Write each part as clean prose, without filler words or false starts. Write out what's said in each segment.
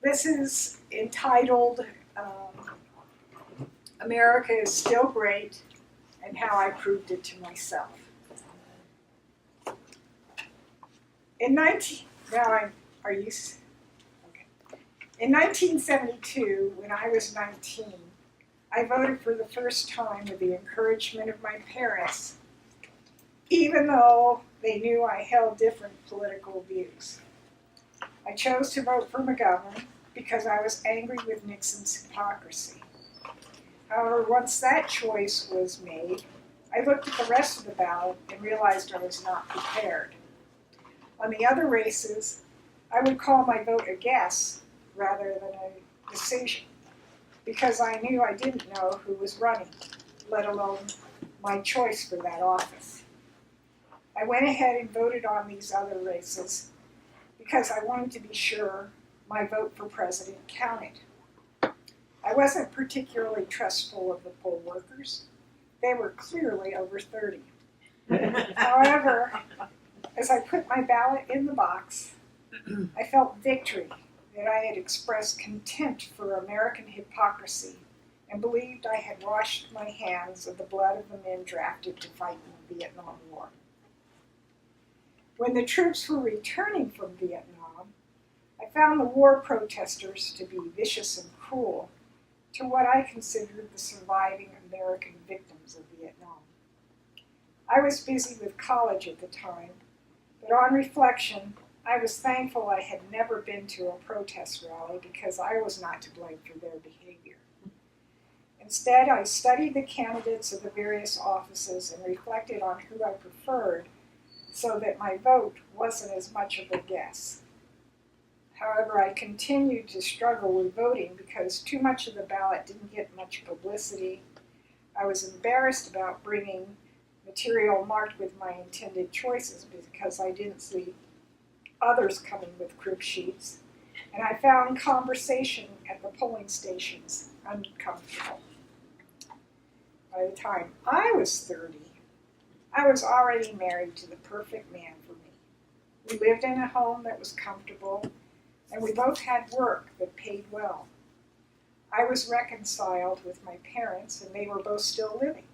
This is entitled America is Still Great and How I Proved It to Myself. In 1972, when I was 19, I voted for the first time with the encouragement of my parents, even though they knew I held different political views. I chose to vote for McGovern because I was angry with Nixon's hypocrisy. However, once that choice was made, I looked at the rest of the ballot and realized I was not prepared. On the other races, I would call my vote a guess rather than a decision, because I knew I didn't know who was running, let alone my choice for that office. I went ahead and voted on these other races because I wanted to be sure my vote for president counted. I wasn't particularly trustful of the poll workers. They were clearly over 30. However, as I put my ballot in the box, I felt victory that I had expressed contempt for American hypocrisy and believed I had washed my hands of the blood of the men drafted to fight in the Vietnam War. When the troops were returning from Vietnam, I found the war protesters to be vicious and cruel to what I considered the surviving American victims of Vietnam. I was busy with college at the time, but on reflection, I was thankful I had never been to a protest rally because I was not to blame for their behavior. Instead, I studied the candidates of the various offices and reflected on who I preferred so that my vote wasn't as much of a guess. However, I continued to struggle with voting because too much of the ballot didn't get much publicity. I was embarrassed about bringing material marked with my intended choices because I didn't see others coming with crib sheets, and I found conversation at the polling stations uncomfortable. By the time I was 30, I was already married to the perfect man for me. We lived in a home that was comfortable, and we both had work that paid well. I was reconciled with my parents, and they were both still living.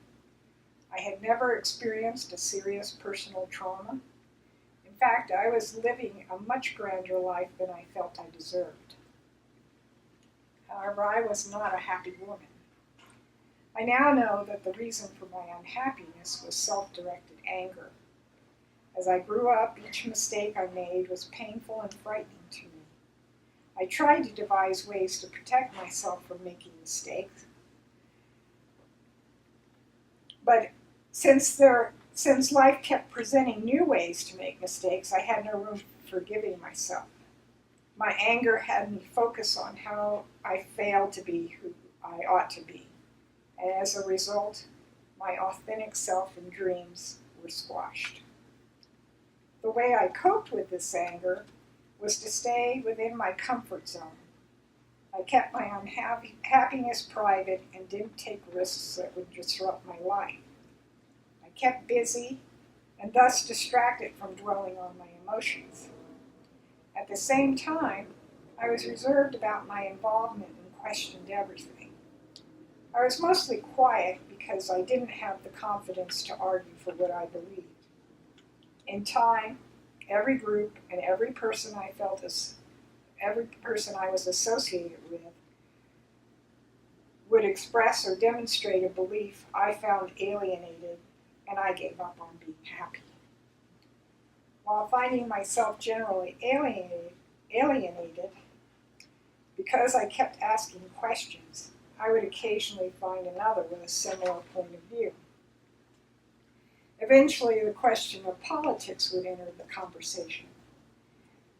I had never experienced a serious personal trauma. In fact, I was living a much grander life than I felt I deserved. However, I was not a happy woman. I now know that the reason for my unhappiness was self-directed anger. As I grew up, each mistake I made was painful and frightening to me. I tried to devise ways to protect myself from making mistakes. But since life kept presenting new ways to make mistakes, I had no room for forgiving myself. My anger had me focus on how I failed to be who I ought to be. And as a result, my authentic self and dreams were squashed. The way I coped with this anger was to stay within my comfort zone. I kept my unhappiness private and didn't take risks that would disrupt my life. I kept busy and thus distracted from dwelling on my emotions. At the same time, I was reserved about my involvement and questioned everything. I was mostly quiet because I didn't have the confidence to argue for what I believed. In time, every group and every person I was associated with would express or demonstrate a belief I found alienated, and I gave up on being happy. While finding myself generally alienated, because I kept asking questions, I would occasionally find another with a similar point of view. Eventually, the question of politics would enter the conversation.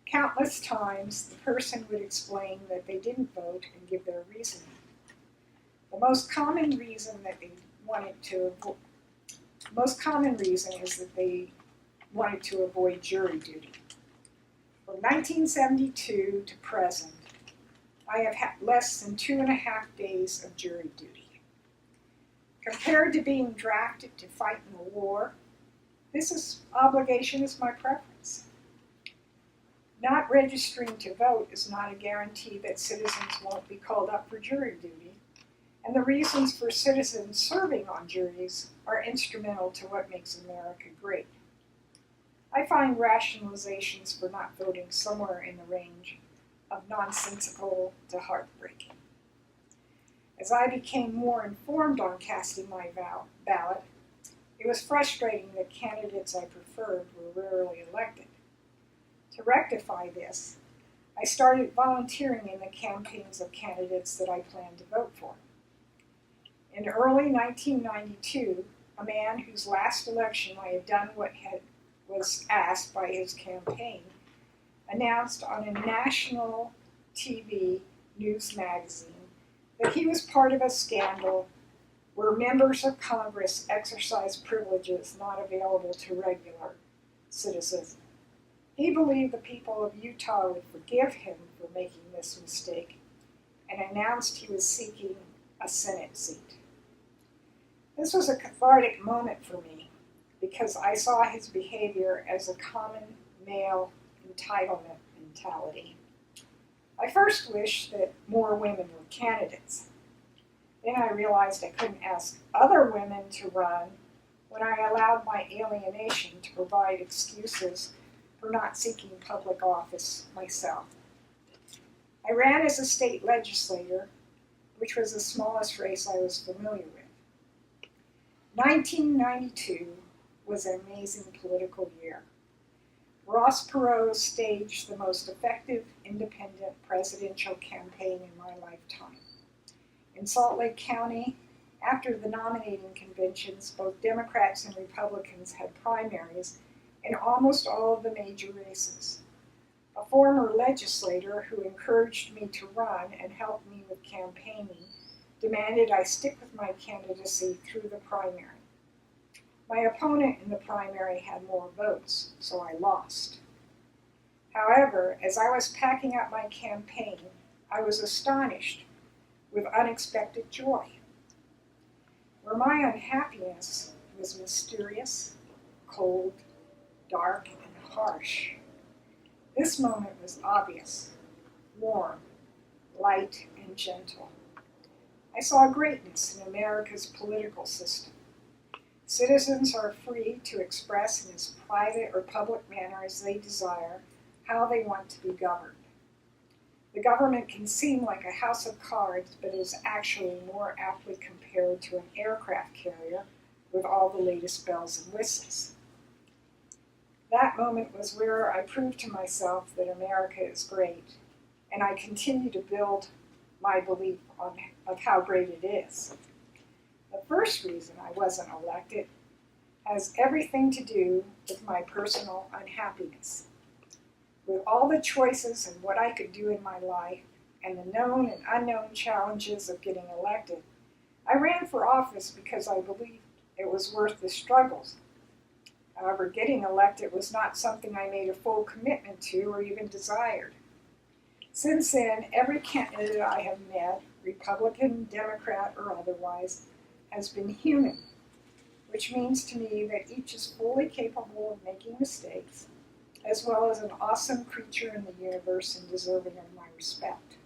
Countless times, the person would explain that they didn't vote and give their reasoning. The most common reason is that they wanted to avoid jury duty. From 1972 to present, I have had less than 2.5 days of jury duty. Compared to being drafted to fight in a war, this obligation is my preference. Not registering to vote is not a guarantee that citizens won't be called up for jury duty, and the reasons for citizens serving on juries are instrumental to what makes America great. I find rationalizations for not voting somewhere in the range of nonsensical to heartbreaking. As I became more informed on casting my ballot, it was frustrating that candidates I preferred were rarely elected. To rectify this, I started volunteering in the campaigns of candidates that I planned to vote for. In early 1992, a man whose last election I had done what was asked by his campaign announced on a national TV news magazine that he was part of a scandal where members of Congress exercised privileges not available to regular citizens. He believed the people of Utah would forgive him for making this mistake and announced he was seeking a Senate seat. This was a cathartic moment for me because I saw his behavior as a common male entitlement mentality. I first wished that more women were candidates. Then I realized I couldn't ask other women to run when I allowed my alienation to provide excuses for not seeking public office myself. I ran as a state legislator, which was the smallest race I was familiar with. 1992 was an amazing political year. Ross Perot staged the most effective independent presidential campaign in my lifetime. In Salt Lake County, after the nominating conventions, both Democrats and Republicans had primaries in almost all of the major races. A former legislator who encouraged me to run and helped me with campaigning demanded I stick with my candidacy through the primary. My opponent in the primary had more votes, so I lost. However, as I was packing up my campaign, I was astonished with unexpected joy. Where my unhappiness was mysterious, cold, dark, and harsh, this moment was obvious, warm, light, and gentle. I saw greatness in America's political system. Citizens are free to express in as private or public manner as they desire how they want to be governed. The government can seem like a house of cards, but is actually more aptly compared to an aircraft carrier with all the latest bells and whistles. That moment was where I proved to myself that America is great, and I continue to build my belief of how great it is. The first reason I wasn't elected has everything to do with my personal unhappiness. With all the choices and what I could do in my life, and the known and unknown challenges of getting elected, I ran for office because I believed it was worth the struggles. However, getting elected was not something I made a full commitment to or even desired. Since then, every candidate I have met, Republican, Democrat, or otherwise, has been human, which means to me that each is fully capable of making mistakes, as well as an awesome creature in the universe and deserving of my respect.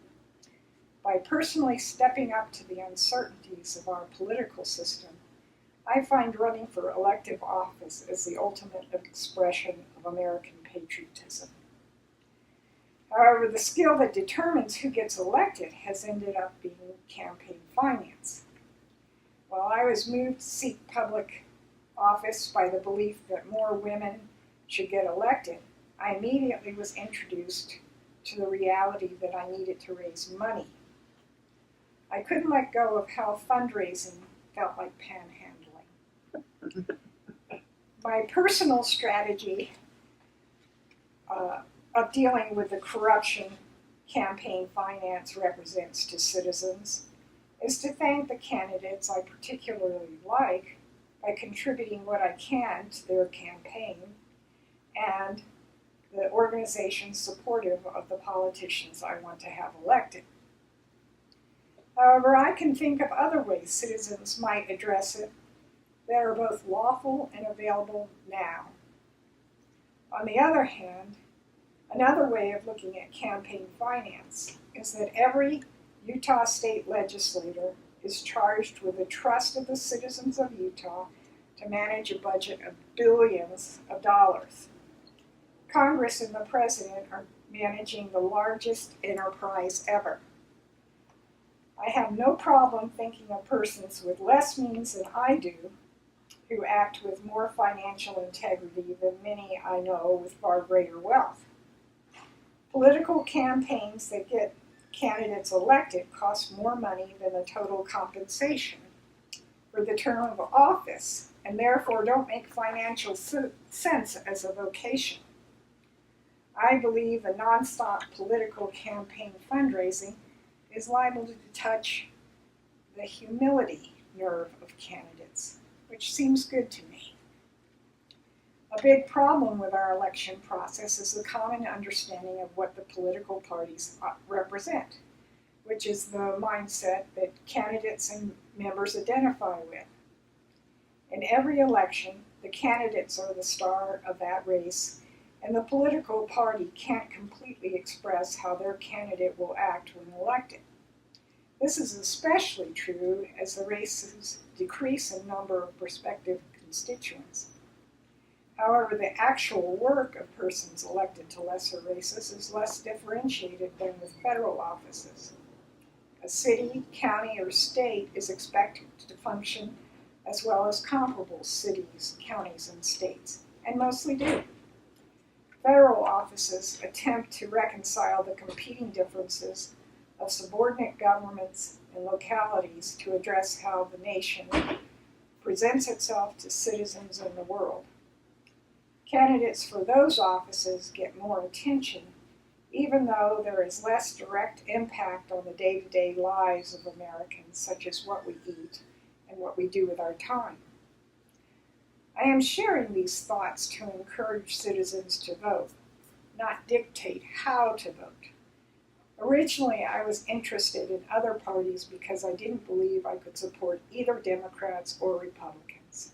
By personally stepping up to the uncertainties of our political system, I find running for elective office as the ultimate expression of American patriotism. However, the skill that determines who gets elected has ended up being campaign finance. While I was moved to seek public office by the belief that more women should get elected, I immediately was introduced to the reality that I needed to raise money. I couldn't let go of how fundraising felt like panhandling. My personal strategy of dealing with the corruption campaign finance represents to citizens is to thank the candidates I particularly like by contributing what I can to their campaign and the organizations supportive of the politicians I want to have elected. However, I can think of other ways citizens might address it that are both lawful and available now. On the other hand, Another way of looking at campaign finance is that every Utah state legislator is charged with the trust of the citizens of Utah to manage a budget of billions of dollars. Congress and the president are managing the largest enterprise ever. I have no problem thinking of persons with less means than I do who act with more financial integrity than many I know with far greater wealth. Political campaigns that get candidates elected cost more money than the total compensation for the term of office, and therefore don't make financial sense as a vocation. I believe a nonstop political campaign fundraising is liable to touch the humility nerve of candidates, which seems good to me. A big problem with our election process is the common understanding of what the political parties represent, which is the mindset that candidates and members identify with. In every election, the candidates are the star of that race, and the political party can't completely express how their candidate will act when elected. This is especially true as the races decrease in number of prospective constituents. However, the actual work of persons elected to lesser races is less differentiated than with federal offices. A city, county, or state is expected to function as well as comparable cities, counties, and states, and mostly do. Federal offices attempt to reconcile the competing differences of subordinate governments and localities to address how the nation presents itself to citizens in the world. Candidates for those offices get more attention, even though there is less direct impact on the day-to-day lives of Americans, such as what we eat and what we do with our time. I am sharing these thoughts to encourage citizens to vote, not dictate how to vote. Originally, I was interested in other parties because I didn't believe I could support either Democrats or Republicans.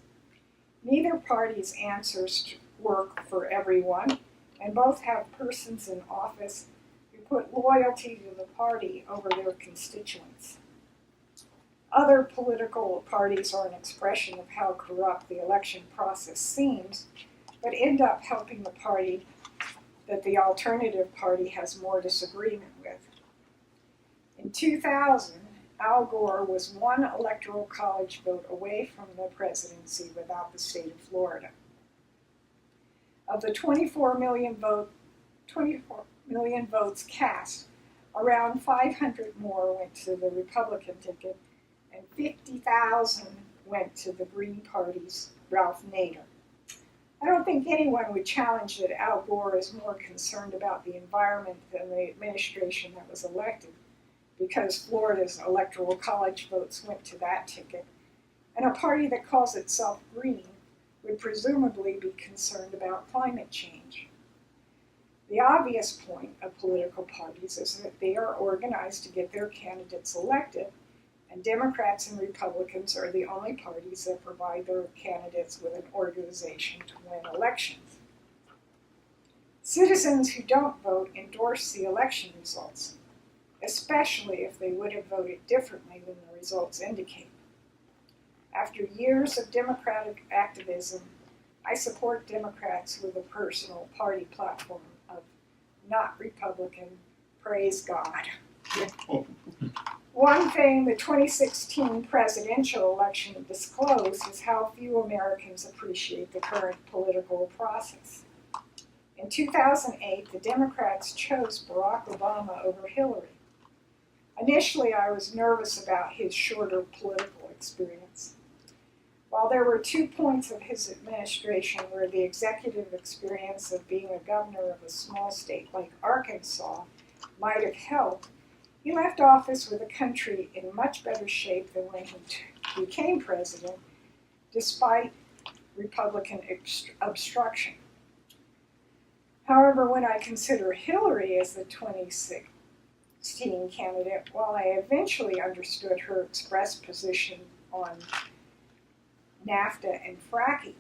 Neither party's answers work for everyone, and both have persons in office who put loyalty to the party over their constituents. Other political parties are an expression of how corrupt the election process seems, but end up helping the party that the alternative party has more disagreement with. In 2000, Al Gore was one electoral college vote away from the presidency without the state of Florida. Of the 24 million votes cast, around 500 more went to the Republican ticket, and 50,000 went to the Green Party's Ralph Nader. I don't think anyone would challenge that Al Gore is more concerned about the environment than the administration that was elected, because Florida's electoral college votes went to that ticket, and a party that calls itself Green would presumably be concerned about climate change. The obvious point of political parties is that they are organized to get their candidates elected, and Democrats and Republicans are the only parties that provide their candidates with an organization to win elections. Citizens who don't vote endorse the election results, especially if they would have voted differently than the results indicate. After years of Democratic activism, I support Democrats with a personal party platform of not Republican, praise God. One thing the 2016 presidential election disclosed is how few Americans appreciate the current political process. In 2008, the Democrats chose Barack Obama over Hillary. Initially, I was nervous about his shorter political experience. While there were 2 points of his administration where the executive experience of being a governor of a small state like Arkansas might have helped, he left office with a country in much better shape than when he became president, despite Republican obstruction. However, when I consider Hillary as the 2016 candidate, while I eventually understood her expressed position on NAFTA and fracking,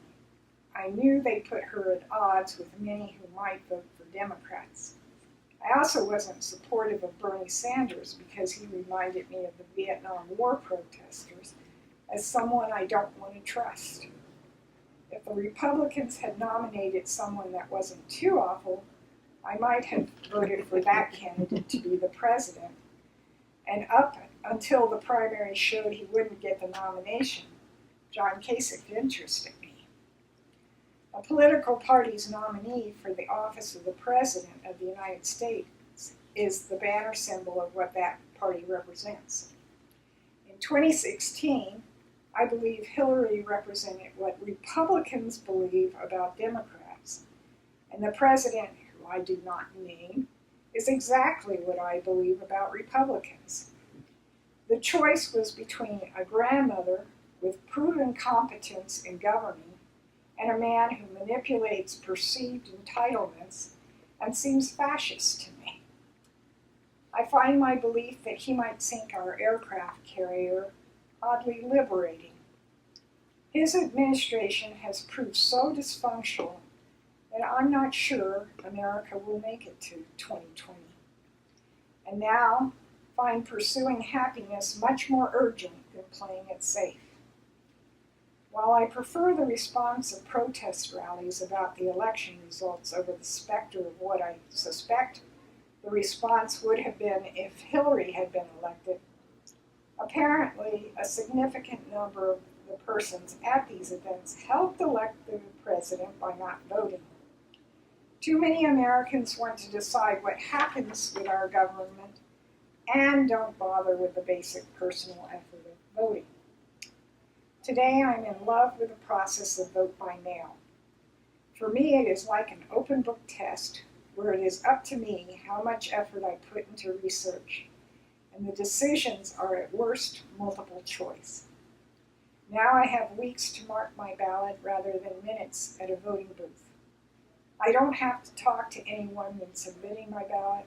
I knew they put her at odds with many who might vote for Democrats. I also wasn't supportive of Bernie Sanders because he reminded me of the Vietnam War protesters as someone I don't want to trust. If the Republicans had nominated someone that wasn't too awful, I might have voted for that candidate to be the president. And up until the primary showed he wouldn't get the nomination, John Kasich interested me. A political party's nominee for the office of the President of the United States is the banner symbol of what that party represents. In 2016, I believe Hillary represented what Republicans believe about Democrats, and the president, who I do not name, is exactly what I believe about Republicans. The choice was between a grandmother with proven competence in governing and a man who manipulates perceived entitlements and seems fascist to me. I find my belief that he might sink our aircraft carrier oddly liberating. His administration has proved so dysfunctional that I'm not sure America will make it to 2020. And now, find pursuing happiness much more urgent than playing it safe. While I prefer the response of protest rallies about the election results over the specter of what I suspect the response would have been if Hillary had been elected, apparently a significant number of the persons at these events helped elect the president by not voting. Too many Americans want to decide what happens with our government and don't bother with the basic personal effort of voting. Today I'm in love with the process of vote by mail. For me, it is like an open book test where it is up to me how much effort I put into research, and the decisions are at worst multiple choice. Now I have weeks to mark my ballot rather than minutes at a voting booth. I don't have to talk to anyone when submitting my ballot.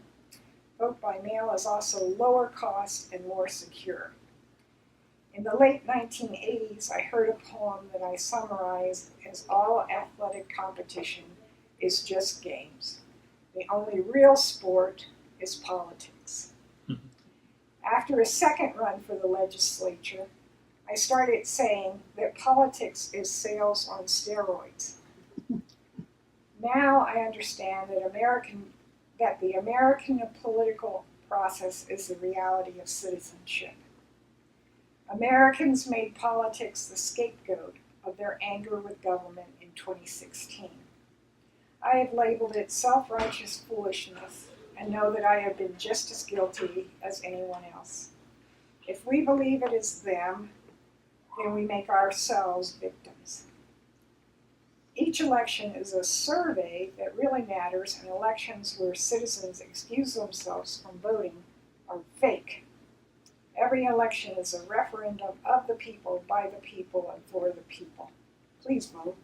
Vote by mail is also lower cost and more secure. In the late 1980s, I heard a poem that I summarized as all athletic competition is just games. The only real sport is politics. After a second run for the legislature, I started saying that politics is sales on steroids. Now I understand that the American political process is the reality of citizenship. Americans made politics the scapegoat of their anger with government in 2016. I have labeled it self-righteous foolishness and know that I have been just as guilty as anyone else. If we believe it is them, then we make ourselves victims. Each election is a survey that really matters, and elections where citizens excuse themselves from voting are fake. Every election is a referendum of the people, by the people, and for the people. Please vote.